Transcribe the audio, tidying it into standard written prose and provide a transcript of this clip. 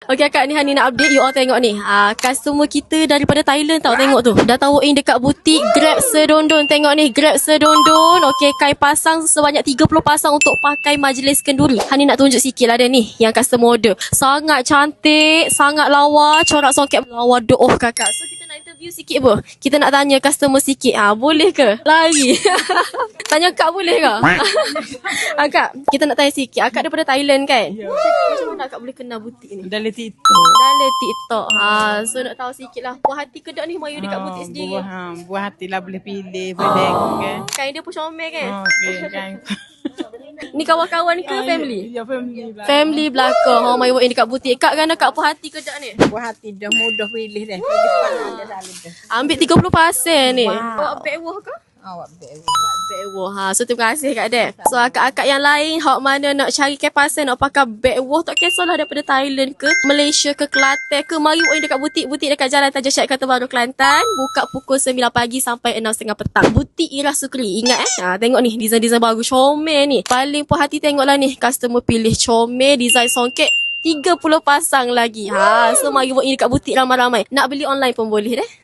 Okay akak ni Hani nak update you all tengok ni. Customer kita daripada Thailand tau, tengok tu. Dah tahu in dekat butik Grab sedondon, tengok ni Grab sedondon. Okay, Kai pasang sebanyak 30 pasang untuk pakai majlis kenduri. Hani nak tunjuk sikit lah dia ni yang customer order. Sangat cantik, sangat lawa, corak songket lawa doh kakak. So kita nak interview sikit apa? Kita nak tanya customer sikit. Boleh ke? Lari. Tanya Kak boleh ke? Kak, kita nak tanya sikit. Akak daripada Thailand kan? Ya. Macam mana akak boleh kenal butik ni? Dari TikTok. Dari TikTok. So nak tahu sikit lah. Puas hati ke tak ni Mayu dekat butik sendiri? Buah hati lah boleh pilih, boleh tengok kan. Kain dia pun comel kan? Okey kan. Ni kawan-kawan ke family? Ya family lah. Family belakang. Mayu buat ni dekat butik. Kak kan kak puas hati ke tak ni? Buah hati dah mudah pilih dah. Pilih pandang dia selalu dah. Ambil 30% ni. Wow. Awak backwah ke? Awak betul. Backwah. So terima kasih Kak Dek. So akak-akak yang lain hak mana nak cari kipasan nak pakai backwah, tak kisahlah daripada Thailand ke Malaysia ke Kelantan ke, mari buat dekat butik-butik dekat Jalan Taja Syed Kota Baru Kelantan. Buka pukul 9 pagi sampai 6.30 petang. Butik Ira Sukri. Ingat tengok ni design-design baru comel ni. Paling puas hati tengoklah ni. Customer pilih comel, design songket 30 pasang lagi. So mari buat dekat butik ramai-ramai. Nak beli online pun boleh deh.